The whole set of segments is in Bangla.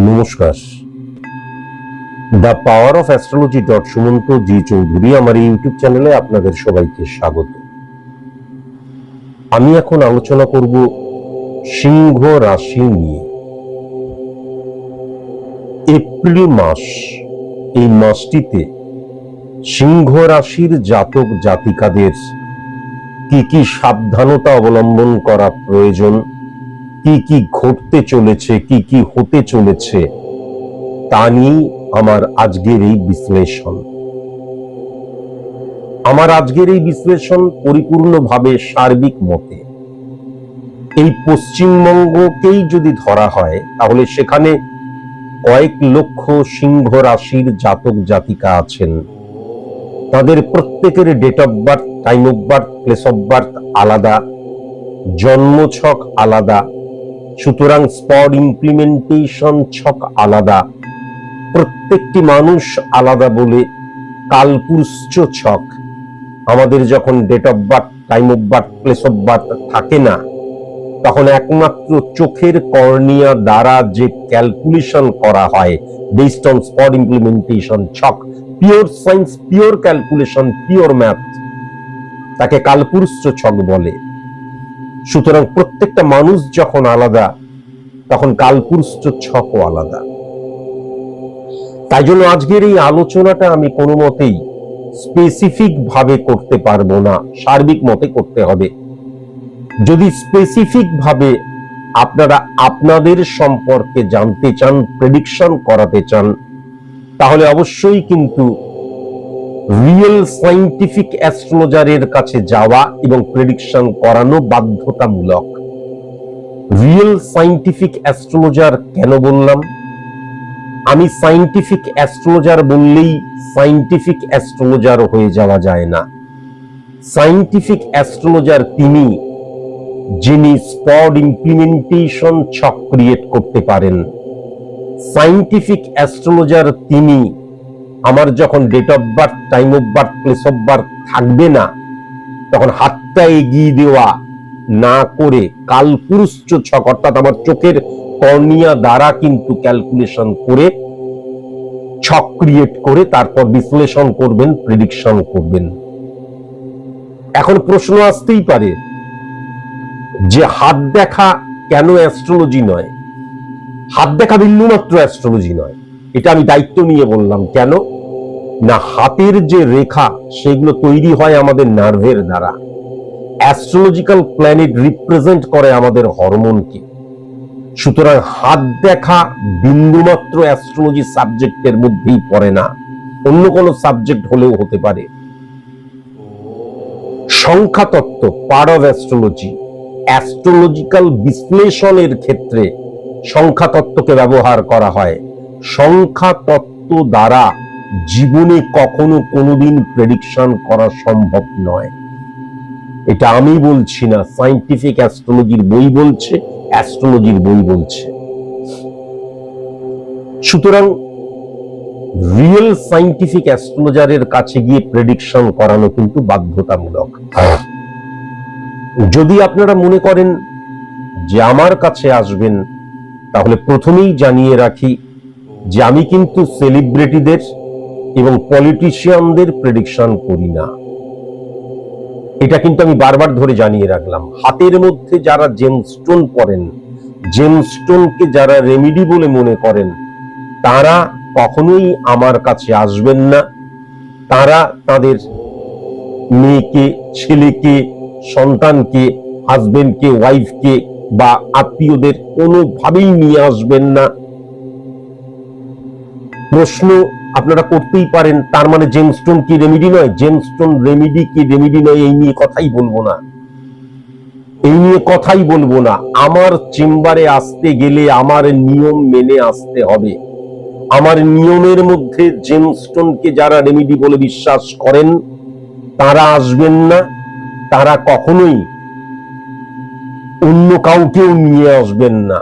নমস্কার। The power of astrology Sumanta ji Chowdhury আমার ইউটিউব চ্যানেলে আপনাদের সবাইকে স্বাগত। আমি এখন আলোচনা করব সিংহ রাশি নিয়ে। এপ্রিল মাস, এই মাসটিতে সিংহ রাশির জাতক জাতিকাদের কি কি সাবধানতা অবলম্বন করা প্রয়োজন, কি কি ঘটতে চলেছে, কি কি হতে চলেছে, তা নিয়েই আমার আজকের এই বিশ্লেষণ। আমার আজকের এই বিশ্লেষণ পরিপূর্ণভাবে সার্বিক মতে। এই পশ্চিমবঙ্গকেই যদি ধরা হয় তাহলে সেখানে কয়েক লক্ষ সিংহ রাশির জাতক জাতিকা আছেন। তাদের প্রত্যেকের date of birth, time of birth, place of birth আলাদা, জন্মছক আলাদা, সুতরাং স্পট ইমপ্লিমেন্টেশন ছক আলাদা, প্রত্যেকটি মানুষ আলাদা বলে কালপুরুষ ছক আমাদের যখন date of birth, time of birth, place of birth থাকে না, তখন একমাত্র চোখের কর্নিয়া দ্বারা যে ক্যালকুলেশন করা হয় বেসড অন স্পট ইমপ্লিমেন্টেশন ছক, pure science, pure calculation, pure math, তাকে কালপুরুষ ছক বলে। সুতরাং প্রত্যেকটা মানুষ যখন আলাদা তখন কালপুরুষ ছকও আলাদা। তাই জন্য আজকের এই আলোচনাটা আমি কোনো মতেই স্পেসিফিক ভাবে করতে পারবো না, সার্বিক মতে করতে হবে। যদি স্পেসিফিক ভাবে আপনারা আপনাদের সম্পর্কে জানতে চান, প্রেডিকশন করাতে চান, তাহলে অবশ্যই কিন্তু রিয়েল সায়েন্টিফিক অ্যাস্ট্রোলজারের কাছে যাওয়া এবং প্রেডিকশন করানো বাধ্যতামূলক। রিয়েল সায়েন্টিফিক অ্যাস্ট্রোলজার কেন বললাম? আমি সায়েন্টিফিক অ্যাস্ট্রোলজার বললেই সায়েন্টিফিক অ্যাস্ট্রোলজার হয়ে যাওয়া যায় না। সায়েন্টিফিক অ্যাস্ট্রোলজার তিনি যিনি স্পট ইমপ্লিমেন্টেশন ছক ক্রিয়েট করতে পারেন। সায়েন্টিফিক অ্যাস্ট্রোলজার তিনি আমার যখন date of birth, time of birth, place of birth থাকবে না, তখন হাতটা এগিয়ে দেওয়া না করে কালপুরুষ ছক অর্থাৎ আমার চোখের কর্নিয়া দ্বারা কিন্তু ক্যালকুলেশন করে ছক ক্রিয়েট করে তারপর বিশ্লেষণ করবেন, প্রেডিকশন করবেন। এখন প্রশ্ন আসতেই পারে যে হাত দেখা কেন অ্যাস্ট্রোলজি নয়? হাত দেখা বিন্দুমাত্র অ্যাস্ট্রোলজি নয়, এটা আমি দায়িত্ব নিয়ে বললাম। কেন না, হাতের যে রেখা সেগুলো তৈরি হয় আমাদের নার্ভের দ্বারা। অ্যাস্ট্রোলজিক্যাল প্ল্যানেট রিপ্রেজেন্ট করে আমাদের হরমোনকে। সুতরাং হাত দেখা বিন্দুমাত্র অ্যাস্ট্রোলজি সাবজেক্টের মধ্যেই পড়ে না, অন্য কোনো সাবজেক্ট হলেও হতে পারে। সংখ্যা তত্ত্ব পার্ট অফ অ্যাস্ট্রোলজি। অ্যাস্ট্রোলজিক্যাল বিশ্লেষণের ক্ষেত্রে সংখ্যা তত্ত্বকে ব্যবহার করা হয়। সংখ্যা তত্ত্ব দ্বারা জীবনে কখনো কোনোদিন প্রেডিকশন করা সম্ভব নয়। এটা আমি বলছি না, সায়েন্টিফিক অ্যাস্ট্রোলজির বই বলছে, অ্যাস্ট্রোলজির বই বলছে। সুতরাং রিয়েল সায়েন্টিফিক অ্যাস্ট্রোলজারের কাছে গিয়ে প্রেডিকশন করানো কিন্তু বাধ্যতামূলক। যদি আপনারা মনে করেন যে আমার কাছে আসবেন, তাহলে প্রথমেই জানিয়ে রাখি যে আমি কিন্তু সেলিব্রিটিদের এবং পলিটিশিয়ানদের প্রেডিকশন করি না। এটা কিন্তু আমি বারবার ধরে জানিয়ে রাখলাম। হাতের মধ্যে যারা জেমস্টোন পরেন, জেমস্টোনকে যারা রেমিডি বলে মনে করেন, তারা কখনোই আমার কাছে আসবেন না। তারা তাদের মেয়েকে, ছেলেকে, সন্তানকে, হাজবেন্ডকে, ওয়াইফকে বা আত্মীয়দের কোনোভাবেই নিয়ে আসবেন না। প্রশ্ন আপনারা করতেই পারেন, তার মানে জেমস্টোন কি রেমিডি নয়? জেমস্টোন রেমিডি কি রেমিডি নয় এই নিয়ে কথাই বলবো না, এই নিয়ে কথাই বলবো না। আমার চেম্বারে আসতে গেলে আমার নিয়ম মেনে আসতে হবে। আমার নিয়মের মধ্যে জেমস্টোনকে যারা রেমিডি বলে বিশ্বাস করেন তারা আসবেন না। তারা কখনোই অন্য কাউকেও নিয়ে আসবেন না।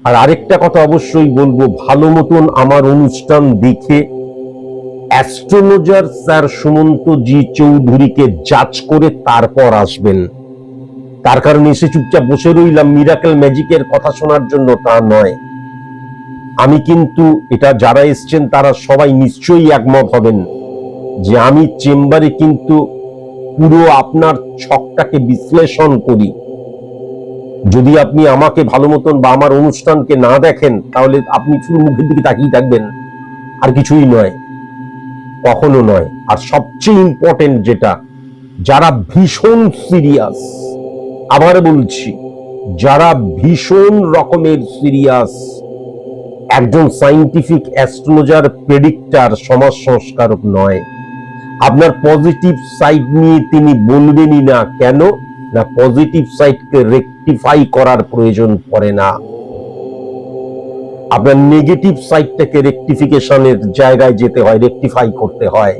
আর আরেকটা কথা অবশ্যই বলবো, ভালো মতন আমার অনুষ্ঠান দেখে অ্যাস্ট্রোলজার স্যার সুমন্ত জি চৌধুরীকে জাজ করে তারপর আসবেন। তার কারণে এসে চুপচাপ বসে রইলাম মিরাকেল ম্যাজিকের কথা শোনার জন্য তা নয়। আমি কিন্তু এটা যারা এসছেন তারা সবাই নিশ্চয়ই একমত হবেন যে আমি চেম্বারে কিন্তু পুরো আপনার ছকটাকে বিশ্লেষণ করি। যদি আপনি আমাকে ভালো মতন বা আমার অনুষ্ঠানকে না দেখেন তাহলে আপনি শুধু মুখের দিকে তাকিয়ে থাকবেন, আর কিছুই নয়, কখনো নয়। আর সবচেয়ে ইম্পর্টেন্ট যেটা, যারা ভীষণ সিরিয়াস, আবার বলছি, যারা ভীষণ রকমের সিরিয়াস, একজন সায়েন্টিফিক অ্যাস্ট্রোলজার প্রেডিক্টর সমাজ সংস্কারক নয়, আপনার পজিটিভ সাইড নিয়ে তিনি বলবেনই না। কেন না, পজিটিভ সাইডকে রেকটিফাই করার প্রয়োজন পড়ে না, আপনার নেগেটিভ সাইডটাকে রেকটিফিকেশনের জায়গায় যেতে হয়, রেকটিফাই করতে হয়।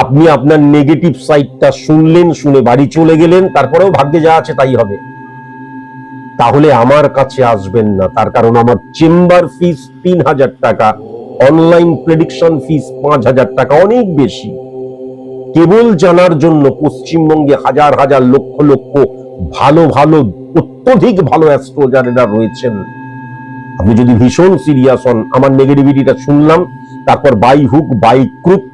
আপনি আপনার নেগেটিভ সাইডটা শুনলেন, শুনে বাড়ি চলে গেলেন, তারপরেও ভাগ্যে যা আছে তাই হবে, তাহলে আমার কাছে আসবেন না। তার কারণ আমার চেম্বার ফিস ৩,০০০ টাকা, অনলাইন প্রেডিকশন ফিস ৫,০০০ টাকা, অনেক বেশি। কেবল জানার জন্য পশ্চিমবঙ্গে হাজার হাজার লক্ষ লক্ষ ভালো ভালো, অত্যধিক ভালো অ্যাস্ট্রোলজারেরা রয়েছেন। আপনি যদি ভীষণ সিরিয়াস হন, আমার নেগেটিভিটিটা শুনলাম, তারপর বাই হুক বাই ক্রুক,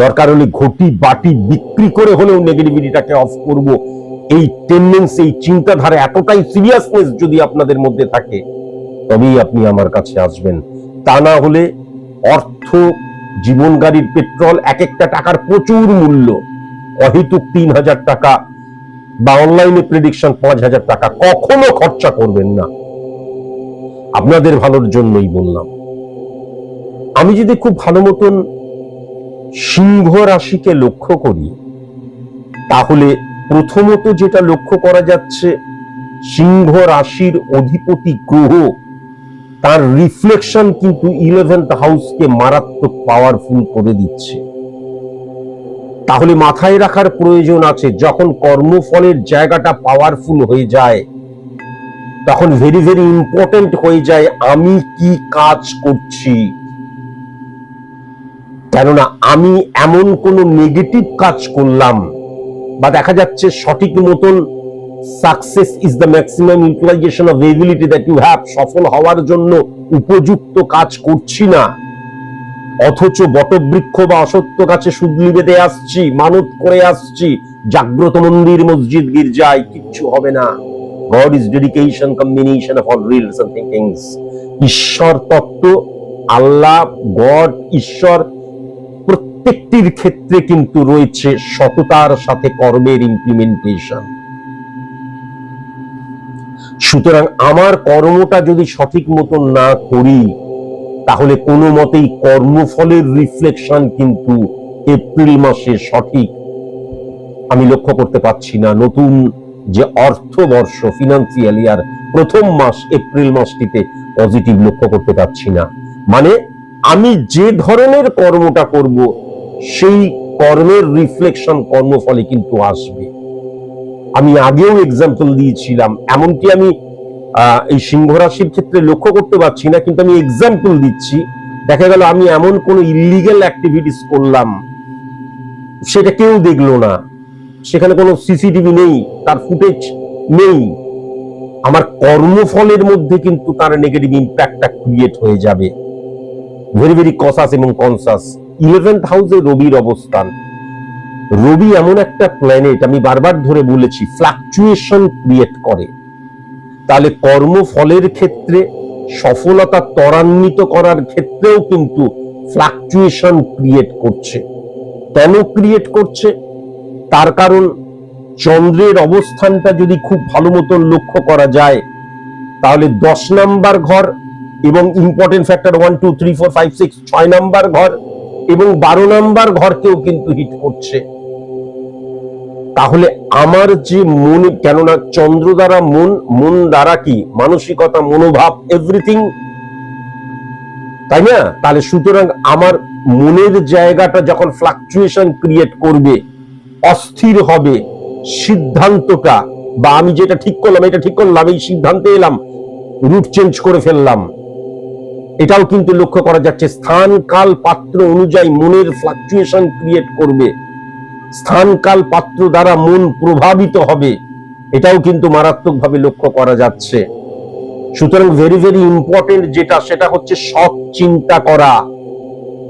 দরকার হলে ঘটি বাটি বিক্রি করে হলেও নেগেটিভিটিটাকে অফ করব, এই টেন্ডেন্সি, এই চিন্তাধারা, এতটাই সিরিয়াসনেস যদি আপনাদের মধ্যে থাকে, তবেই আপনি আমার কাছে আসবেন। তা না হলে অর্থ, জীবন, গাড়ির পেট্রোল, এক একটা টাকার প্রচুর মূল্য, অহেতুক ৩,০০০ টাকা বা অনলাইনে প্রেডিকশন ৫,০০০ টাকা কখনো খরচা করবেন না। আপনাদের ভালোর জন্যই বললাম। আমি যদি খুব ভালো মতন সিংহ রাশিকে লক্ষ্য করি, তাহলে প্রথমত যেটা লক্ষ্য করা যাচ্ছে, সিংহ রাশির অধিপতি গ্রহ, তার রিফ্লেকশন কিন্তু 11th হাউসকে মারাত্মক পাওয়ারফুল করে দিচ্ছে। তাহলে মাথায় রাখার প্রয়োজন আছে, যখন কর্মফলের জায়গাটা পাওয়ারফুল হয়ে যায়, তখন ভেরি ভেরি ইম্পর্টেন্ট হয়ে যায় আমি কি কাজ করছি। কেননা আমি এমন কোন নেগেটিভ কাজ করলাম, বা দেখা যাচ্ছে সঠিক মতন success is the maximum utilization of ability that you have, সফল হওয়ার জন্য উপযুক্ত কাজ করছি না, অথচ বটবৃক্ষ বা অসত্য গাছে সুদলি বেঁধে আসছি, মানত করে আসছি, জাগ্রত মন্দির মসজিদ গির্জায়, কিচ্ছু হবে না। God is dedication, combination of all reals and thinkings. ঈশ্বর তত্ত্ব, আল্লাহ, গড, ঈশ্বর প্রত্যেকটির ক্ষেত্রে কিন্তু রয়েছে সততার সাথে কর্মের ইমপ্লিমেন্টেশন। সুতরাং আমার কর্মটা যদি সঠিক মতো না করি, তাহলে কোনো মতেই কর্মফলের রিফ্লেকশন কিন্তু এপ্রিল মাসে সঠিক আমি লক্ষ্য করতে পারছি না। নতুন যে অর্থবর্ষ, ফিনান্সিয়াল ইয়ার প্রথম মাস এপ্রিল মাসটিতে পজিটিভ লক্ষ্য করতে পারছি না। মানে আমি যে ধরনের কর্মটা করব, সেই কর্মের রিফ্লেকশন কর্মফলে কিন্তু আসবে। আমি আগেও এক্সাম্পল দিয়েছিলাম, এমনকি আমি এই সিংহ রাশির ক্ষেত্রে লক্ষ্য করতে পারছি না, কিন্তু আমি এক্সাম্পল দিচ্ছি। দেখা গেল আমি এমন কোন ইলিগাল অ্যাক্টিভিটিস করলাম, সেটা কেউ দেখলো না, সেখানে কোনো সিসিটিভি নেই, তার ফুটেজ নেই, আমার কর্মফলের মধ্যে কিন্তু তার নেগেটিভ ইম্প্যাক্টটা ক্রিয়েট হয়ে যাবে। ভেরি ভেরি কসাস এবং কনসাস। 11th হাউসে রবির অবস্থান। রবি এমন একটা প্ল্যানেট, আমি বারবার ধরে বলেছি, ফ্লাকচুয়েশন ক্রিয়েট করে। তাহলে কর্মফলের ক্ষেত্রে, সফলতা ত্বরান্বিত করার ক্ষেত্রেও কিন্তু ফ্লাকচুয়েশন ক্রিয়েট করছে। কেন ক্রিয়েট করছে? তার কারণ চন্দ্রের অবস্থানটা যদি খুব ভালো মতন লক্ষ্য করা যায়, তাহলে 10 নাম্বার ঘর এবং ইম্পর্টেন্ট ফ্যাক্টর 1 2 3 4 5 6 6 নাম্বার ঘর এবং 12 নাম্বার ঘরকেও কিন্তু হিট করছে। তাহলে আমার যে মন, কেননা চন্দ্র দ্বারা মন, মন দ্বারা কি মানসিকতা, মনোভাব, এভরিথিং, তাই না? তাহলে সুতরাং আমার মনের জায়গাটা যখন ফ্লাকচুয়েশন ক্রিয়েট করবে, অস্থির হবে, সিদ্ধান্তটা বা আমি যেটা ঠিক করলাম, এটা ঠিক করলাম, এই সিদ্ধান্তে এলাম, রুট চেঞ্জ করে ফেললাম, এটাও কিন্তু লক্ষ্য করা যাচ্ছে। স্থান কাল পাত্র অনুযায়ী মনের ফ্লাকচুয়েশন ক্রিয়েট করবে, স্থান কাল পাত্র দ্বারা মন প্রভাবিত হবে, এটাও কিন্তু মারাত্মকভাবে লক্ষ্য করা যাচ্ছে। সুতরাং ভেরি ভেরি ইম্পর্টেন্ট যেটা, সেটা হচ্ছে সৎ চিন্তা করা।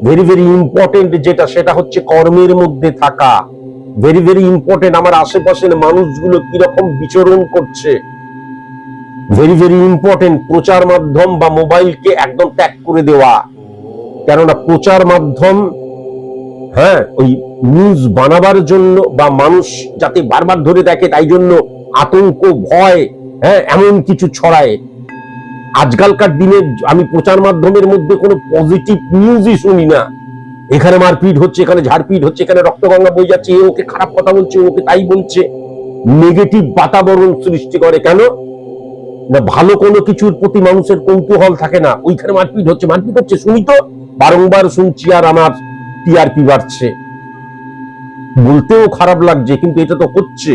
ভেরি ভেরি ইম্পর্টেন্ট যেটা, সেটা হচ্ছে কর্মের মধ্যে থাকা। ভেরি ভেরি ইম্পর্টেন্ট আমার আশেপাশের মানুষগুলো কিরকম বিচরণ করছে। ভেরি ভেরি ইম্পর্টেন্ট প্রচার মাধ্যম বা মোবাইলকে একদম ত্যাগ করে দেওয়া। কেননা প্রচার মাধ্যম ওই নিউজ বানাবার জন্য বা মানুষ যাতে বারবার ধরে দেখে তাই জন্য আতঙ্ক, ভয়, এমন কিছু ছড়ায়। আজকালকার দিনে আমি প্রচার মাধ্যমের মধ্যে কোনো পজিটিভ নিউজই শুনি না। এখানে মারপিট হচ্ছে, এখানে ঝাড়পিট হচ্ছে, এখানে রক্তগঙ্গা বয়ে যাচ্ছে, এ ওকে খারাপ কথা বলছে, ওকে তাই বলছে। নেগেটিভ বাতাবরণ সৃষ্টি করে। কেন না? ভালো কোনো কিছুর প্রতি মানুষের কৌতূহল থাকে না। ওইখানে মারপিট হচ্ছে শুনি তো, বারংবার শুনছি আর আমার টিআরপি বাড়ছে। বলতেও খারাপ লাগছে, কিন্তু এটা তো হচ্ছে।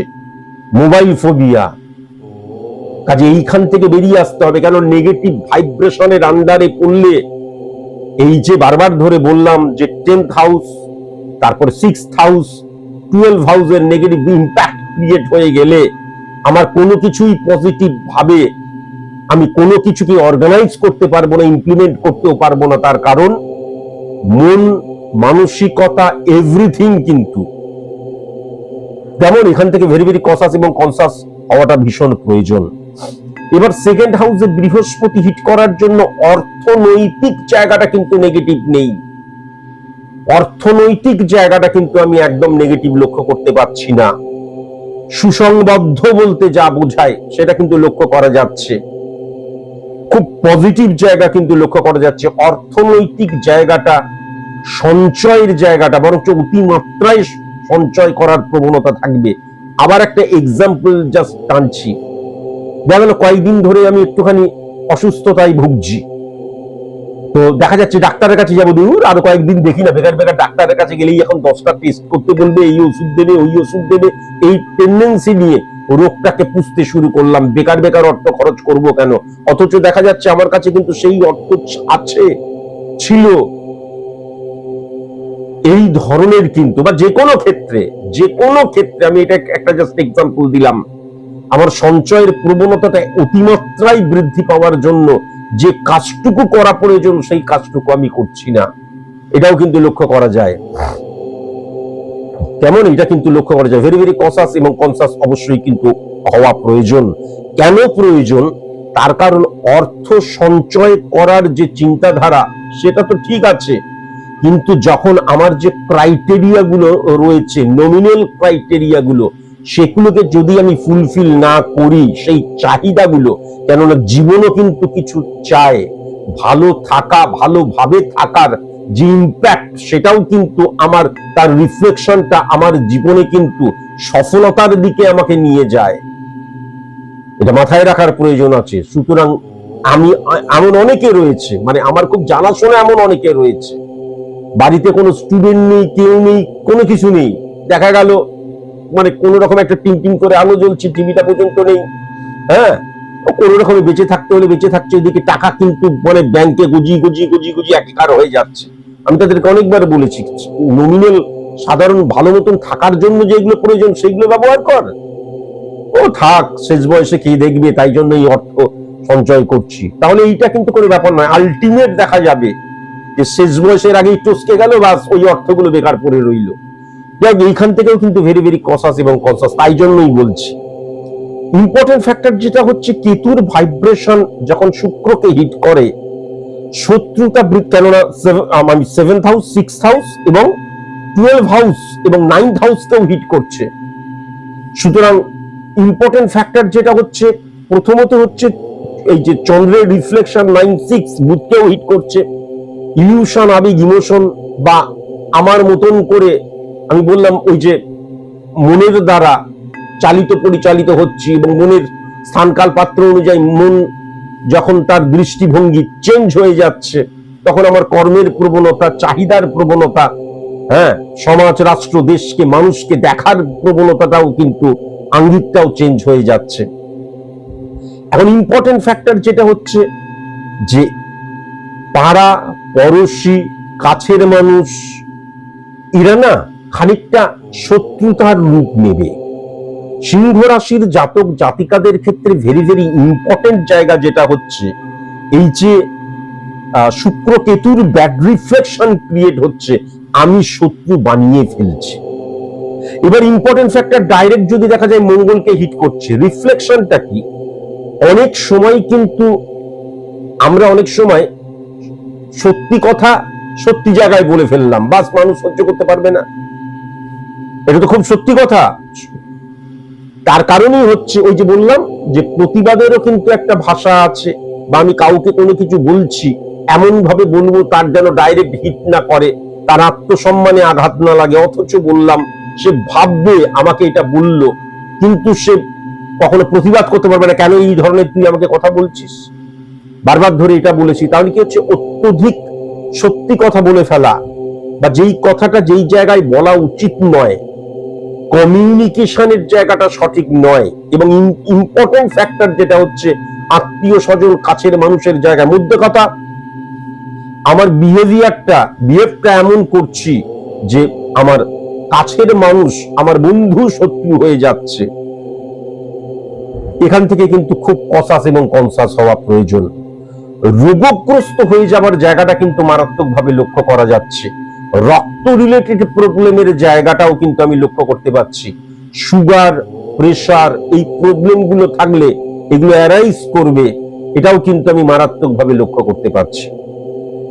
Mobile phobia. কাজে এইখান থেকে বেরিয়ে আসতে হবে। কেন নেগেটিভ ভাইব্রেশনের আন্ডারে পড়লে, এই যে বারবার ধরে বললাম যে 10th হাউস, তারপর 6th হাউস, 12 হাউসের নেগেটিভ ইম্প্যাক্ট ক্রিয়েট হয়ে গেলে আমার কোনো কিছুই পজিটিভ ভাবে আমি কোনো কিছুকে অর্গানাইজ করতে পারবো না, ইমপ্লিমেন্ট করতেও পারবো না। তার কারণ মন, মানসিকতা, এভরিথিং কিন্তু তেমন। এখান থেকে ভেরি ভেরি কনসাস এবং কনসাস হওয়াটা ভীষণ প্রয়োজন। এবার সেকেন্ড হাউসে বৃহস্পতি হিট করার জন্য অর্থনৈতিক জায়গাটা কিন্তু নেগেটিভ নেই। অর্থনৈতিক জায়গাটা কিন্তু আমি একদম নেগেটিভ লক্ষ্য করতে পারছি না। সুসংবদ্ধ বলতে যা বোঝায় সেটা কিন্তু লক্ষ্য করা যাচ্ছে। খুব পজিটিভ জায়গা কিন্তু লক্ষ্য করা যাচ্ছে। অর্থনৈতিক জায়গাটা, সঞ্চয়ের জায়গাটা বরঞ্চ অতিমাত্রায় সঞ্চয় করার প্রবণতা থাকবে। আবার একটা এক্সাম্পল জাস্ট টানছি। দেখা গেল কয়েকদিন ধরে আমি একটুখানি অসুস্থতায় ভুগছি, তো দেখা যাচ্ছে ডাক্তারের কাছে যাবো, দূর আরো কয়েকদিন দেখি না, বেকার বেকার ডাক্তারের কাছে গেলেই এখন 10টা টেস্ট করতে বলবে, এই ওষুধ দেবে, ওই ওষুধ দেবে। এই টেন্ডেন্সি নিয়ে রোগটাকে পুষতে শুরু করলাম। বেকার বেকার অর্থ খরচ করব কেন? অথচ দেখা যাচ্ছে আমার কাছে কিন্তু সেই অর্থ আছে, ছিল। এই ধরনের কিন্তু, বা যে কোনো ক্ষেত্রে আমি এটা একটা জাস্ট এক্সাম্পল দিলাম, আমার সঞ্চয়ের প্রবণতাটা অতিমাত্রায় বৃদ্ধি পাওয়ার জন্য যে কাজটুকু করা প্রয়োজন সেই কাজটুকু আমি করছি না। এটাও কিন্তু লক্ষ্য করা যায়। কেমন? এটা কিন্তু লক্ষ্য করা যায়। ভেরি ভেরি কনসাস এবং কনসাস অবশ্যই কিন্তু হওয়া প্রয়োজন। কেন প্রয়োজন? তার কারণ অর্থ সঞ্চয় করার যে চিন্তাধারা সেটা তো ঠিক আছে, কিন্তু যখন আমার যে ক্রাইটেরিয়া গুলো রয়েছে, নমিনাল ক্রাইটেরিয়া গুলো, সেগুলোকে যদি আমি ফুলফিল না করি, সেই চাহিদাগুলো, কেননা জীবনও কিন্তু কিছু চায়, ভালো থাকা, ভালোভাবে থাকার যে ইম্প্যাক্ট, সেটাও কিন্তু আমার, তার রিফ্লেকশনটা আমার জীবনে কিন্তু সফলতার দিকে আমাকে নিয়ে যায়। এটা মাথায় রাখার প্রয়োজন আছে। সুতরাং আমি, এমন অনেকে রয়েছে, মানে আমার খুব জানাশোনা এমন অনেকে রয়েছে, বাড়িতে কোনো স্টুডেন্ট নেই, কেউ নেই, কোনো কিছু নেই, দেখা গেল মানে কোন রকম একটা টিং টিং করে আলো জ্বলছে, টিভিটা পর্যন্ত নেই, কোন রকমে বেঁচে থাকতে হলে বেঁচে থাকছে, ওইদিকে টাকা কিন্তু মানে ব্যাংকে গজি একাকার হয়ে যাচ্ছে। আমি তাদেরকে অনেকবার বলেছি, নমিনাল সাধারণ ভালো মতন থাকার জন্য যেগুলো প্রয়োজন সেগুলো ব্যবহার কর। ও থাক, শেষ বয়সে কি দেখবে, তাই জন্য এই অর্থ সঞ্চয় করছি। তাহলে এইটা কিন্তু কোনো ব্যাপার নয়। আলটিমেট দেখা যাবে যে শেষ বয়সের আগেই টসকে গেল, বাস ওই অর্থগুলো বেকার পড়ে রইল। এইখান থেকেও কিন্তু ভেরি ভেরি কনসাস এবং কনসাস। তাই জন্যই বলছি ইম্পর্টেন্ট ফ্যাক্টর যেটা হচ্ছে কেতুর ভাইব্রেশন যখন শুক্রকে হিট করে, শত্রুতা বৃদ্ধি। কেননা 7th হাউস, 6th হাউস এবং 12 হাউস এবং 9th হাউসকেও হিট করছে। সুতরাং ইম্পর্টেন্ট ফ্যাক্টর যেটা হচ্ছে, প্রথমত হচ্ছে এই যে চন্দ্রের রিফ্লেকশন 9-6 বুধকেও হিট করছে। ইলিউশন, আবেগ, ইমোশন, বা আমার মতন করে আমি বললাম ওই যে মনের দ্বারা চালিত পরিচালিত হচ্ছে, এবং মনের স্থানকাল পাত্র অনুযায়ী মন যখন তার দৃষ্টিভঙ্গি চেঞ্জ হয়ে যাচ্ছে, তখন আমার কর্মের প্রবণতা, চাহিদার প্রবণতা, সমাজ, রাষ্ট্র, দেশকে, মানুষকে দেখার প্রবণতাটাও কিন্তু, আঙ্গিকটাও চেঞ্জ হয়ে যাচ্ছে। এখন ইম্পর্টেন্ট ফ্যাক্টর যেটা হচ্ছে যে পাড়া পড়শি, কাছের মানুষ, এরা না খানিকটা শত্রুতার রূপ নেবে। সিংহ রাশির জাতক জাতিকাদের ক্ষেত্রে ভেরি ভেরি ইম্পর্টেন্ট জায়গা যেটা হচ্ছে এই যে শুক্র কেতুর ব্যাড রিফ্লেকশন ক্রিয়েট হচ্ছে, আমি শত্রু বানিয়ে ফেলছি। এবার ইম্পর্টেন্ট ফ্যাক্টর, ডাইরেক্ট যদি দেখা যায় মঙ্গলকে হিট করছে, রিফ্লেকশনটা কি? অনেক সময় কিন্তু আমরা অনেক সময় সত্যি কথা সত্যি জায়গায় বলে ফেললাম, বাস মানুষ সহ্য করতে পারবে না। এটা তো খুব সত্যি কথা। তার কারণেই হচ্ছে ওই যে বললাম যে প্রতিবাদেরও কিন্তু একটা ভাষা আছে, বা আমি কাউকে কোনো কিছু বলছি এমন ভাবে বলবো তার যেন ডাইরেক্ট হিট না করে, তার আত্মসম্মানে আঘাত না লাগে, অথচ বললাম সে ভাববে আমাকে এটা বললো, কিন্তু সে কখনো প্রতিবাদ করতে পারবে না, কেন এই ধরনের তুই আমাকে কথা বলছিস, বারবার ধরে এটা বলেছি। তাহলে কি হচ্ছে, অত্যধিক সত্যি কথা বলে ফেলা, বা যেই কথাটা যেই জায়গায় বলা উচিত নয়, কমিউনিকেশনের জায়গাটা সঠিক নয়। এবং ইম্পর্টেন্ট ফ্যাক্টর যেটা হচ্ছে আত্মীয় স্বজন কাছের মানুষের জায়গা, মধ্যে কথা আমার বিহেভটা এমন করছি যে আমার কাছের মানুষ আমার বন্ধু শত্রু হয়ে যাচ্ছে। এখান থেকে কিন্তু খুব কসাস এবং কনসাস হওয়া প্রয়োজন। রোগগ্রস্ত হয়ে যাবার জায়গাটা কিন্তু মারাত্মকভাবে লক্ষ্য করা যাচ্ছে। রক্ত রিলেটেড প্রবলেমের জায়গাটাও কিন্তু আমি লক্ষ্য করতে পারছি। সুগার, প্রেসার, এই প্রবলেমগুলো থাকলে এগুলো অ্যারাইজ করবে, এটাও কিন্তু আমি মারাত্মকভাবে লক্ষ্য করতে পারছি।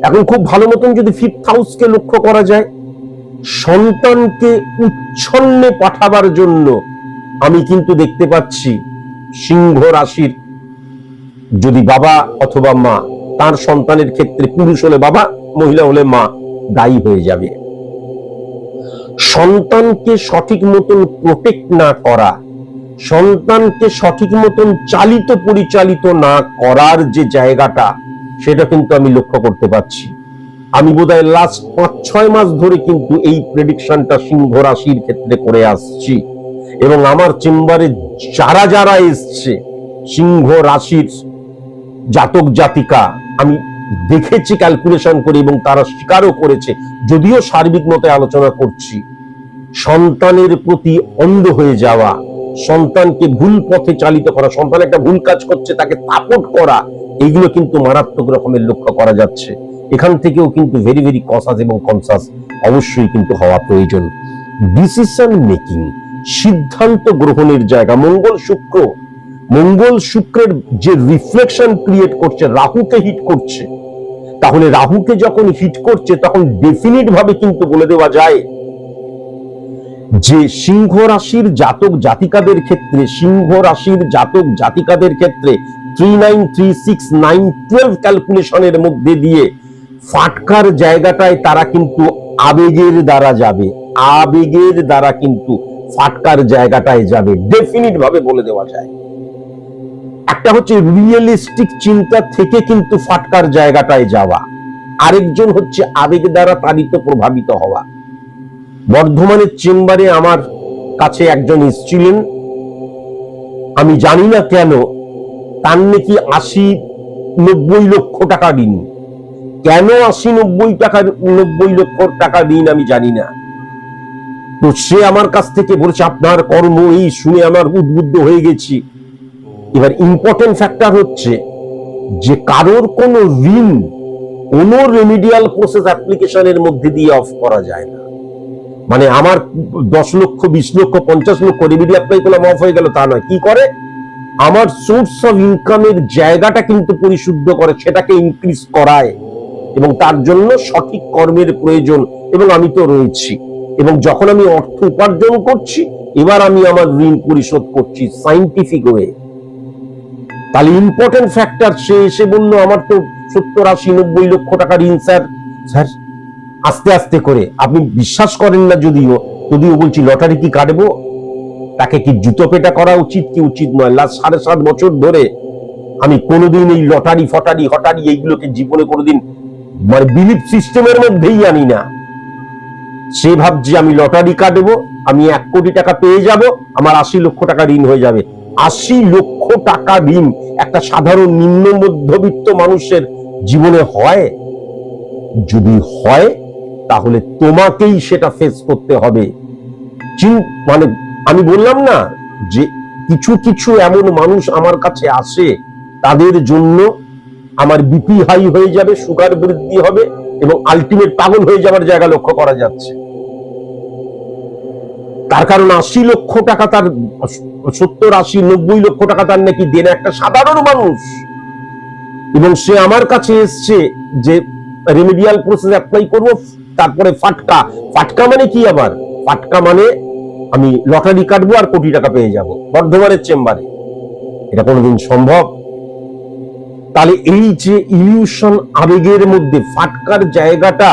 এখন খুব ভালো মতন যদি ফিফথ হাউসকে লক্ষ্য করা যায়, সন্তানকে উচ্ছন্নে পাঠাবার জন্য আমি কিন্তু দেখতে পাচ্ছি সিংহ রাশির যদি বাবা অথবা মা, তার সন্তানের ক্ষেত্রে পুরুষ হলে বাবা, মহিলা হলে মা দায়ী হয়ে যাবে। সন্তানকে সঠিক মতন প্রোটেক্ট না করা, সন্তানকে সঠিক মতন চালিত পরিচালিত না করার যে জায়গাটা, সেটা কিন্তু আমি লক্ষ্য করতে পারছি। আমি বোধহয় লাস্ট 5-6 মাস ধরে কিন্তু এই প্রেডিকশনটা সিংহ রাশির ক্ষেত্রে করে আসছি, এবং আমার চেম্বারে যারা যারা এসছে সিংহ রাশির জাতক জাতিকা আমি দেখেছি ক্যালকুলেশন করে, এবং তারা স্বীকারও করেছে, যদিও সার্বিক মতে আলোচনা করছি, সন্তানের প্রতি অন্ধ হয়ে যাওয়া, সন্তানকে ভুল পথে চালিত করা, সন্তান একটা ভুল কাজ করছে তাকে সাপোর্ট করা, এইগুলো কিন্তু মারাত্মক রকমের লক্ষ্য করা যাচ্ছে। এখান থেকেও কিন্তু ভেরি ভেরি কসাস এবং কনসাস অবশ্যই কিন্তু হওয়া প্রয়োজন। ডিসিশন মেকিং, সিদ্ধান্ত গ্রহণের জায়গা, মঙ্গল শুক্রের যে রিফ্লেকশন ক্রিয়েট করছে, রাহুকে হিট করছে, তাহলে রাহুকে যখন হিট করছে তখন ডেফিনিট ভাবে কিন্তু বলে দেওয়া যায় যে সিংহ রাশির জাতক জাতিকাদের ক্ষেত্রে 39, 36, 9, 12 ক্যালকুলেশনের মধ্যে দিয়ে ফাটকার জায়গাটায় তারা কিন্তু আবেগের দ্বারা কিন্তু ফাটকার জায়গাটায় যাবে, ডেফিনিট ভাবে বলে দেওয়া যায়। একটা হচ্ছে রিয়েলিস্টিক চিন্তা থেকে কিন্তু ফাটকার জায়গাটায় যাওয়া, আরেকজন হচ্ছে আবেগ দ্বারা তাড়িত প্রভাবিত হওয়া। বর্ধমানের চেম্বারে আমার কাছে একজন এসেছিলেন, আমি জানি না কেন তার নাকি 80-90 লক্ষ টাকা ঋণ। কেন 80-90 লক্ষ টাকা ঋণ আমি জানি না। তো সে আমার কাছ থেকে বলেছে আপনার কর্ম, এই শুনে আমার উদ্বুদ্ধ হয়ে গেছি। এবার ইম্পর্টেন্ট ফ্যাক্টর হচ্ছে যে কারোর কোন ঋণ কোন রেমিডিয়াল প্রসেস অ্যাপ্লিকেশনের মধ্যে দিয়ে অফ করা যায় না। মানে আমার 10 লক্ষ, 20 লক্ষ, 50 লক্ষ রেমিডি অ্যাপ্লাই করলাম অফ হয়ে গেল, তা নয়। কি করে, আমার সোর্স অফ ইনকামের জায়গাটা কিন্তু পরিশুদ্ধ করে, সেটাকে ইনক্রিজ করায়, এবং তার জন্য সঠিক কর্মের প্রয়োজন। এবং আমি তো রয়েছি, এবং যখন আমি অর্থ উপার্জন করছি, এবার আমি আমার ঋণ পরিশোধ করছি সাইন্টিফিক ওয়ে। তাহলে ইম্পর্টেন্ট ফ্যাক্টর, সে এসে বললো আমার তো 70-80-90 লক্ষ টাকা ঋণ স্যার। আস্তে আস্তে করে, আপনি বিশ্বাস করেন না যদিও বলছি লটারি কি কাটবো, তাকে কি জুতো পেটা করা উচিত কি উচিত নয়। লাস্ট 7.5 বছর ধরে আমি কোনোদিন এই লটারি হটারি এইগুলোকে জীবনে কোনোদিন মানে বিলিফ সিস্টেমের মধ্যেই আনি না। সে ভাবছে আমি লটারি কাটবো, আমি 1 কোটি টাকা পেয়ে যাব, আমার 80 লক্ষ টাকা ঋণ হয়ে যাবে। 80 লক্ষ টাকা ঋণ একটা সাধারণ নিম্ন মধ্যবিত্ত মানুষের জীবনে হয়? যদি হয় তাহলে তোমাকেই সেটা ফেস করতে হবে। মানে আমি বললাম না যে কিছু কিছু এমন মানুষ আমার কাছে আসে, তাদের জন্য আমার বিপি হাই হয়ে যাবে, সুগার বৃদ্ধি হবে এবং আলটিমেট পাগল হয়ে যাওয়ার জায়গা লক্ষ্য করা যাচ্ছে। তার কারণ 80 লক্ষ টাকা তার, 70, 80, 90 লক্ষ টাকা তার নাকি দেন একটা সাধারণ মানুষ, এবং সে আমার কাছে এসছে যে রেমিডিয়াল প্রসেস অ্যাপ্লাই করব, তারপরে ফাটকা। ফাটকা মানে কি? আবার ফাটকা মানে আমি লটারি কাটবো আর কোটি টাকা পেয়ে যাব বর্ধমানের চেম্বারে। এটা কোনোদিন সম্ভব? তাহলে এই যে ইলিউশন, আবেগের মধ্যে ফাটকার জায়গাটা,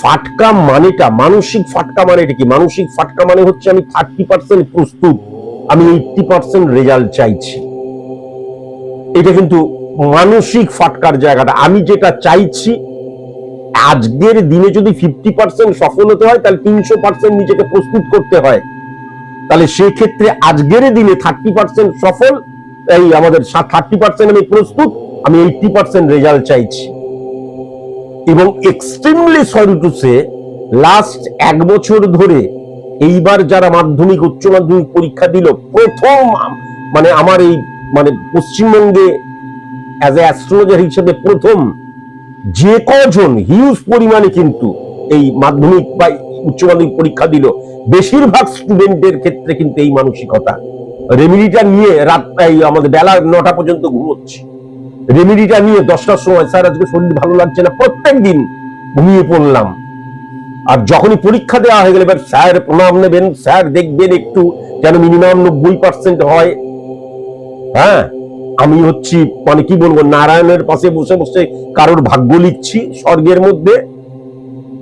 ফাটকা মানেটা, মানসিক ফাটকা মানে এটা কি? মানসিক ফাটকা মানে হচ্ছে আমি 30% প্রস্তুত, আমি 80% রেজাল্ট চাইছি। এটা কিন্তু মানসিক ফাটকার জায়গাটা। আমি যেটা চাইছি, আজকের দিনে যদি 50% সফল হতে হয়, তাহলে 300% নিজেকে প্রস্তুত করতে হয়। তাহলে সেই ক্ষেত্রে আজকের দিনে 30% সফল, এই আমাদের 30% আমি প্রস্তুত, আমি 80% রেজাল্ট চাইছি। এবং extremely sorry to say, last 1 বছর ধরে এইবার যারা মাধ্যমিক, উচ্চ মাধ্যমিক পরীক্ষা দিল, প্রথম মানে আমার এই মানে পশ্চিমবঙ্গে অ্যাজ এ অ্যাস্ট্রোলজার হিসেবে প্রথম যে কজন হিউজ পরিমাণে কিন্তু এই মাধ্যমিক বা উচ্চ মাধ্যমিক পরীক্ষা দিল, বেশিরভাগ স্টুডেন্টের ক্ষেত্রে কিন্তু এই মানসিকতা। রেমিডিটা নিয়ে রাত আমাদের বেলা 9টা পর্যন্ত ঘুমোচ্ছি, রেমিডিটা নিয়ে 10টার সময় স্যার আজকে শরীর ভালো লাগছে না, প্রত্যেক দিন ঘুমিয়ে পড়লাম। আর যখনই পরীক্ষা দেওয়া হয়ে গেলে, এবার স্যার প্রণাম নেবেন, স্যার দেখবেন একটু যেন মিনিমাম 90% হয়। হ্যাঁ, আমি হচ্ছি মানে কি বলবো, নারায়ণের পাশে বসে বসে কারোর ভাগ্য লিখছি স্বর্গের মধ্যে।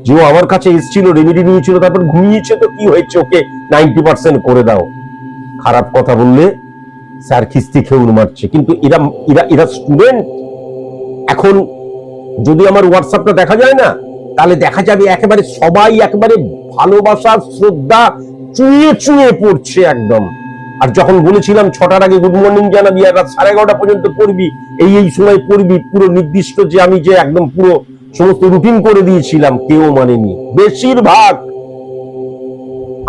যে আমার কাছে এসেছিল, রেমিডি নিয়েছিল, তারপর ঘুমিয়েছে, তো কি হয়েছে, ওকে 90% করে দাও। খারাপ কথা বললে স্যার খিস্তি খেউর মারছে। কিন্তু এরা এরা এরা স্টুডেন্ট। এখন যদি আমার হোয়াটসঅ্যাপটা দেখা যায় না, তাহলে দেখা যাবে একেবারে সবাই একেবারে ভালোবাসা, শ্রদ্ধা চুঁয়ে চুঁয়ে পড়ছে একদম। আর যখন বলেছিলাম 6টার আগে গুড মর্নিং জানাবি, আর রাত 11:30 পর্যন্ত পড়বি, এই সময় পড়বি, পুরো নির্দিষ্ট যে আমি যে একদম পুরো সমস্ত রুটিন করে দিয়েছিলাম, কেউ মানেনি। বেশিরভাগ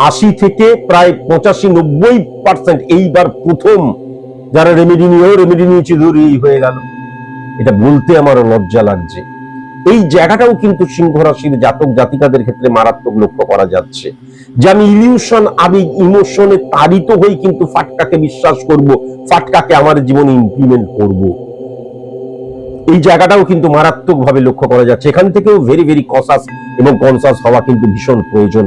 80 থেকে প্রায় 85-90% এইবার প্রথম যারা রেমেডি নিয়েছে ধরেই হয়ে গেল। এটা বলতে আমারও লজ্জা লাগছে। এই জায়গাটাও কিন্তু সিংহ রাশির জাতক জাতিকাদের ক্ষেত্রে মারাত্মক লক্ষ্য করা যাচ্ছে, যে আমি ইলিউশন, আবেগ, ইমোশনে তাড়িত হয়ে কিন্তু ফাটকাকে বিশ্বাস করব, ফাটকাকে আমার জীবনে ইমপ্লিমেন্ট করব। এই জায়গাটাও কিন্তু মারাত্মক ভাবে লক্ষ্য করা যাচ্ছে। এখান থেকেও ভেরি ভেরি কসাস এবং কনসাস হওয়া কিন্তু ভীষণ প্রয়োজন।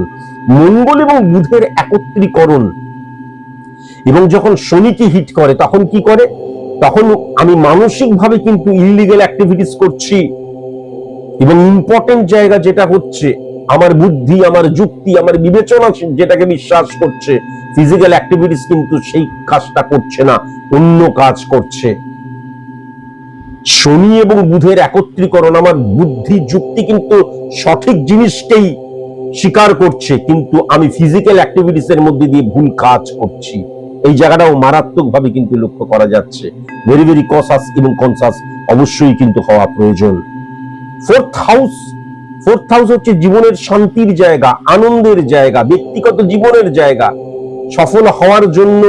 মঙ্গল এবং বুধের একত্রীকরণ এবং যখন শনিকে হিট করে, তখন কি করে? তখন আমি মানসিক ভাবে কিন্তু ইলিগাল অ্যাক্টিভিটিস করছি, এবং ইম্পর্টেন্ট জায়গা যেটা হচ্ছে আমার বুদ্ধি, আমার যুক্তি, আমার বিবেচনা যেটাকে বিশ্বাস করছে, ফিজিক্যাল অ্যাক্টিভিটিস কিন্তু সেই কাজটা করছে না, অন্য কাজ করছে। শনি এবং বুধের একত্রীকরণ, আমার বুদ্ধি যুক্তি কিন্তু সঠিক জিনিসকেই স্বীকার করছে, কিন্তু আমি ফিজিক্যাল অ্যাক্টিভিটিস এর মধ্যে দিয়ে ভুল কাজ করছি। এই জায়গাটাও মারাত্মক ভাবে কিন্তু লক্ষ্য করা যাচ্ছে। ভেরি ভেরি কসাস এবং কনসাস অবশ্যই কিন্তু হওয়া প্রয়োজন। ফোর্থ হাউস হচ্ছে জীবনের শান্তির জায়গা, আনন্দের জায়গা, ব্যক্তিগত জীবনের জায়গা, সফল হওয়ার জন্য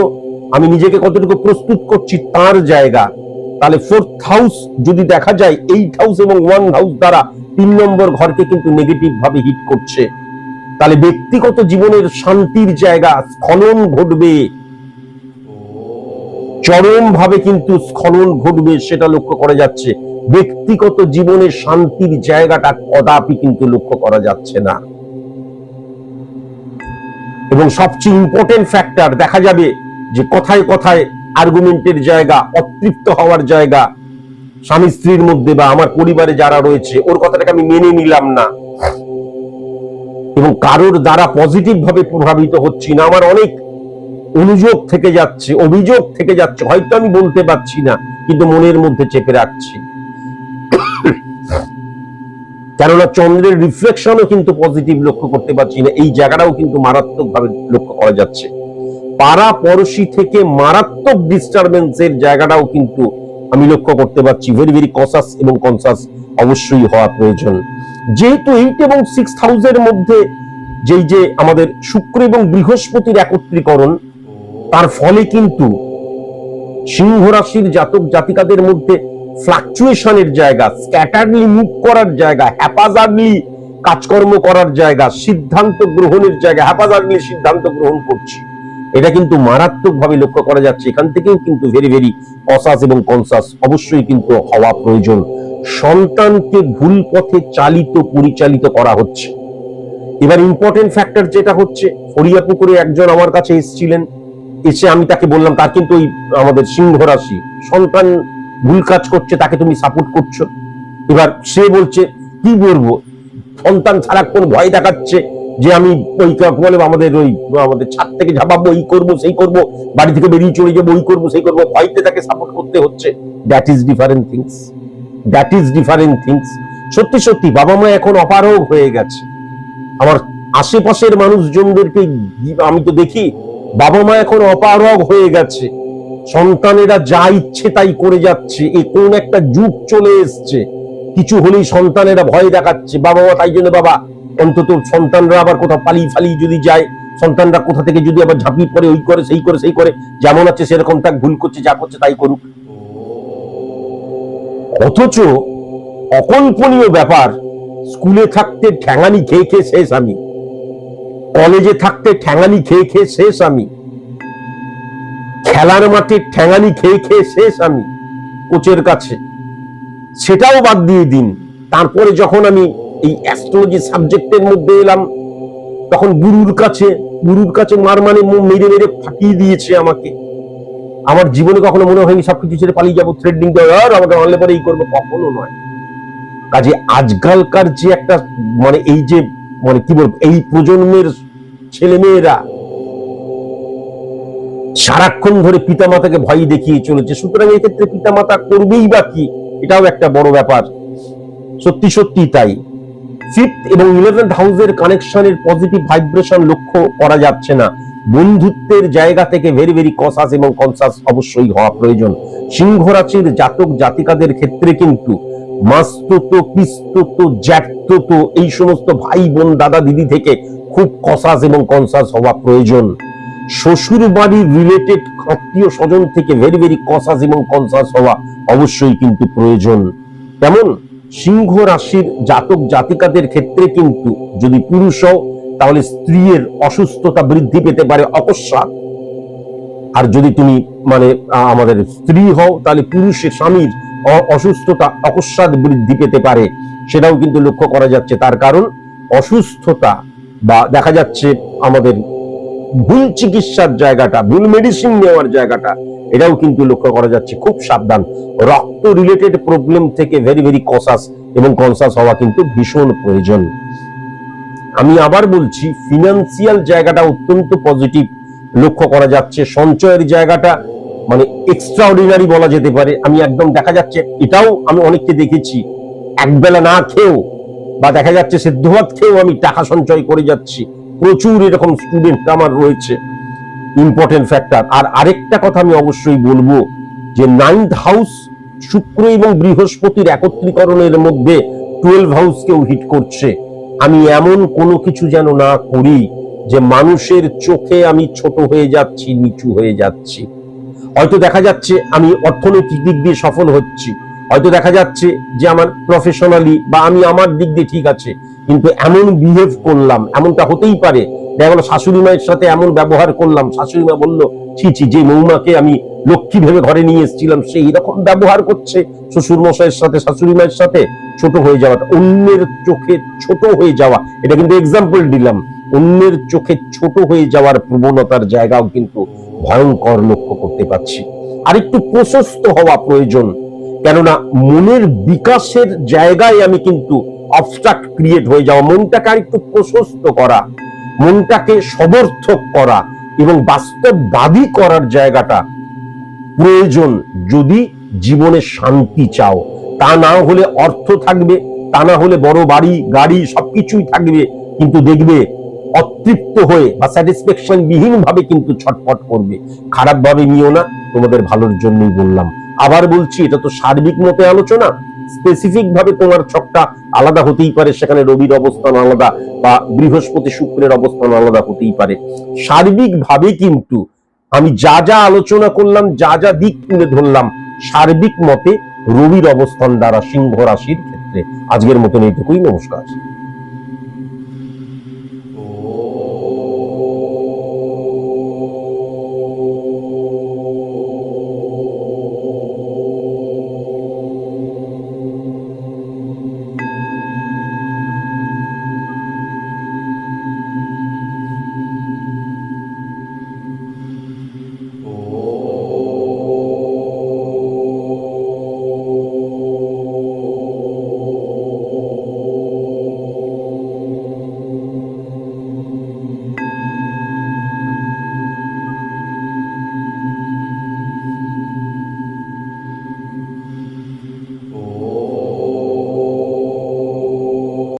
আমি নিজেকে কতটুকু প্রস্তুত করছি তার জায়গা। তাহলে 4th হাউস যদি দেখা যায় 8 হাউস এবং 1 হাউস দ্বারা 3 নম্বর ঘরকে কিন্তু নেগেটিভ ভাবে হিট করছে, তাহলে ব্যক্তিগত জীবনের শান্তির জায়গা স্খলন ঘটবে, চরম ভাবে কিন্তু স্খলন ঘটবে, সেটা লক্ষ্য করা যাচ্ছে। ব্যক্তিগত জীবনের শান্তির জায়গাটা কদাপি কিন্তু লক্ষ্য করা যাচ্ছে না। এবং সবচেয়ে ইম্পর্টেন্ট ফ্যাক্টর দেখা যাবে যে কথায় কথায় আর্গুমেন্টের জায়গা, অতৃপ্ত হওয়ার জায়গা, স্বামী স্ত্রীর মধ্যে বা আমার পরিবারে যারা রয়েছে ওর কথাটাকে আমি মেনে নিলাম না, এবং কারোর দ্বারা পজিটিভ ভাবে প্রভাবিত হচ্ছি না, আমার অনেক অনুযোগ থেকে যাচ্ছে, অভিযোগ থেকে যাচ্ছে, হয়তো আমি বলতে পারছি না কিন্তু মনের মধ্যে চেপে রাখছি। কেননা চন্দ্রের রিফ্লেকশনও কিন্তু পজিটিভ লক্ষ্য করতে পারছি না, এই জায়গাটাও কিন্তু মারাত্মক ভাবে লক্ষ্য করা যাচ্ছে। পাড়া পড়শি থেকে মারাত্মক ডিস্টারবেন্সের জায়গাটাও কিন্তু আমি লক্ষ্য করতে পারছি। ভেরি ভেরি কসাস এবং কনসাস অবশ্যই হওয়া প্রয়োজন। যেহেতু 8 এবং 6 হাউসের মধ্যে যেই যে আমাদের শুক্র এবং বৃহস্পতির একত্রীকরণ, তার ফলে কিন্তু সিংহ রাশির জাতক জাতিকাদের মধ্যে ফ্লাকচুয়েশনের জায়গা, স্ক্যাটারলি মুভ করার জায়গা, হ্যাপাজার্ডলি কাজকর্ম করার জায়গা, সিদ্ধান্ত গ্রহণের জায়গা, হ্যাপাজার্ডলি সিদ্ধান্ত গ্রহণ করছি, এটা কিন্তু মারাত্মকভাবে লক্ষ্য করা যাচ্ছে। এখান থেকেও কিন্তু ভেরি ভেরি কসাস এবং কনসাস অবশ্যই কিন্তু হওয়া প্রয়োজন। সন্তানকে ভুল পথে পরিচালিত করা হচ্ছে। এবার ইম্পর্টেন্ট ফ্যাক্টর যেটা হচ্ছে, ফরিয়াপুকুরে একজন আমার কাছে এসেছিলেন, এসে আমি তাকে বললাম তার কিন্তু ওই আমাদের সিংহ রাশি, সন্তান ভুল কাজ করছে, তাকে তুমি সাপোর্ট করছো। এবার সে বলছে কি বলবো, সন্তান সারাক্ষণ ভয় দেখাচ্ছে যে আমি ওই বলে আমাদের ছাদ থেকে ঝাঁপাবো, এই করবো সেই করবো, বাড়ি থেকে বেরিয়ে চলে যাবো, ওই করবো সেই করবো, ভয়তে তাকে সাপোর্ট করতে হচ্ছে। That is different things. সত্যি সত্যি বাবা মা এখন অপারগ হয়ে গেছে। আমার আশেপাশের মানুষজনদেরকে আমি তো দেখি, বাবা মা এখন অপারগ হয়ে গেছে, সন্তানেরা যা ইচ্ছে তাই করে যাচ্ছে। এ কোন একটা যুগ চলে এসছে, কিছু হলেই সন্তানেরা ভয় দেখাচ্ছে বাবা মা। তাই জন্য বাবা অন্তত সন্তানরা আবার কোথাও পালিয়ে যদি যায়, সন্তানরা কোথা থেকে যদি আবার ঝাঁপিয়ে পড়ে, ওই করে সেই করে, যেমন আছে সেরকম তাক, ভুল করছে, যা করছে তাই করুক। অথচ অকল্পনীয় ব্যাপার, স্কুলে থাকতে ঠ্যাঙানি খেয়ে শেষ আমি, কলেজে থাকতে ঠ্যাঙানি খেয়ে শেষ আমি, খেলার মাঠে ঠ্যাঙানি খেয়ে শেষ আমি কোচের কাছে। সেটাও বাদ দিয়ে দিন, তারপরে যখন আমি এই অ্যাস্ট্রোলজি সাবজেক্টের মধ্যে এলাম, তখন গুরুর কাছে মার মানে মেরে ফাটিয়ে দিয়েছে আমাকে। আমার জীবনে কখনো মনে হয়নি সবকিছু ছেড়ে পালিয়ে যাবো, থ্রেডিং আর আমাকে মানলে পরে এই করবো, কখনো নয়। কাজে আজকালকার যে একটা এই যে কি বলবো, এই প্রজন্মের ছেলে মেয়েরা সারাক্ষণ ধরে পিতামাতাকে ভয় দেখিয়ে চলেছে। সুতরাং এই ক্ষেত্রে পিতামাতা করবেই বা কি, এটাও একটা বড় ব্যাপার। সত্যি তাই। 5th এবং 11th হাউসের কানেকশনের পজিটিভ ভাইব্রেশন লক্ষ্য করা যাচ্ছে না। বন্ধুত্বের জায়গা থেকে ভেরি ভেরি কসাস এবং কনসাস অবশ্যই হওয়া প্রয়োজন। সিংহ রাশির জাতক জাতিকাদের ক্ষেত্রে কিন্তু মাস্তুতো, পিস্তুতো, জ্যাঠতুতো এই সমস্ত ভাই বোন দাদা দিদি থেকে খুব কসাস এবং কনসাস হওয়া প্রয়োজন। শ্বশুর বাড়ির রিলেটেড আত্মীয় স্বজন থেকে ভেরি ভেরি কসাস এবং কনসাস হওয়া অবশ্যই কিন্তু প্রয়োজন। তেমন সিংহ রাশির জাতক জাতিকাদের ক্ষেত্রে কিন্তু যদি পুরুষ হও, তাহলে স্ত্রীর অসুস্থতা বৃদ্ধি পেতে পারে অকস্মাৎ। আর যদি তুমি আমাদের স্ত্রী হও, তাহলে পুরুষের স্বামীর অসুস্থতা অকস্মাৎ বৃদ্ধি পেতে পারে, সেটাও কিন্তু লক্ষ্য করা যাচ্ছে। তার কারণ অসুস্থতা বা দেখা যাচ্ছে আমাদের ভুল চিকিৎসার জায়গাটা, ভুল মেডিসিন নেওয়ার জায়গাটা, এটাও কিন্তু লক্ষ্য করা যাচ্ছে। খুব সাবধান। রক্ত রিলেটেড প্রবলেম থেকে ভেরি ভেরি কসাস এবং কনসাস হওয়া কিন্তু ভীষণ প্রয়োজন। আমি আবার বলছি, ফিনান্সিয়াল জায়গাটা অত্যন্ত পজিটিভ লক্ষ্য করা যাচ্ছে। সঞ্চয়ের জায়গাটা এক্সট্রাঅর্ডিনারি বলা যেতে পারে। আমি একদম দেখা যাচ্ছে, এটাও আমি অনেককে দেখেছি, একবেলা না খেয়েও বা দেখা যাচ্ছে সেদ্ধ ভাত খেয়েও আমি টাকা সঞ্চয় করে যাচ্ছি। প্রচুর এরকম স্টুডেন্ট আমার রয়েছে। Important factor. আর আরেকটা কথা আমি অবশ্যই বলবো যে 9th হাউস শুক্র এবং বৃহস্পতির একত্রীকরণের মধ্যে 12 হাউসকেও হিট করছে। আমি এমন কোনো কিছু যেন না করি যে মানুষের চোখে আমি ছোট হয়ে যাচ্ছি, নিচু হয়ে যাচ্ছি। হয়তো দেখা যাচ্ছে আমি অর্থনৈতিক দিক দিয়ে সফল হচ্ছি, হয়তো দেখা যাচ্ছে যে আমার প্রফেশনালি বা আমি আমার দিক দিয়ে ঠিক আছে, কিন্তু এমন বিহেভ করলাম, এমনটা হতেই পারে দেখা গেল শাশুড়ি মায়ের সাথে এমন ব্যবহার করলাম, শাশুড়ি মা বললো ছি যে মৌমাকে আমি লক্ষ্মী ভেবে ঘরে নিয়ে এসেছিলাম সেই এরকম ব্যবহার করছে শ্বশুর মশাইয়ের সাথে, শাশুড়ি মায়ের সাথে। ছোট হয়ে যাওয়াটা, অন্যের চোখে ছোট হয়ে যাওয়া, এটা কিন্তু এক্সাম্পল দিলাম। অন্যের চোখে ছোট হয়ে যাওয়ার প্রবণতার জায়গাও কিন্তু ভয়ঙ্কর লক্ষ্য করতে পারছি। আর একটু প্রশস্ত হওয়া প্রয়োজন, কেননা মনের বিকাশের জায়গায় আমি কিন্তু অবস্ট্রাক্ট ক্রিয়েট হয়ে যাওয়া, মনটাকে আর একটু প্রশস্ত করা, মনটাকে সমর্থক করা এবং বাস্তববাদী করার জায়গাটা প্রয়োজন যদি জীবনে শান্তি চাও। তা না হলে অর্থ থাকবে, তা না হলে বড় বাড়ি গাড়ি সবকিছুই থাকবে, কিন্তু দেখবে অতৃপ্ত হয়ে বা স্যাটিসফ্যাকশন বিহীন ভাবে কিন্তু ছটফট করবে। খারাপ ভাবে নিও না, তোমাদের ভালোর জন্যই বললাম। আবার বলছি, এটা তো সার্বিক মতে আলোচনা, স্পেসিফিক ভাবে তোমার ছকটা আলাদা হতেই পারে, সেখানে রবির অবস্থান আলাদা বা বৃহস্পতি শুক্রের অবস্থান আলাদা হতেই পারে। সার্বিক ভাবে কিন্তু আমি যা যা আলোচনা করলাম, যা যা দিক তুলে ধরলাম, সার্বিক মতে রবির অবস্থান দ্বারা সিংহ রাশির ক্ষেত্রে আজকের মতন এইটুকুই। নমস্কার।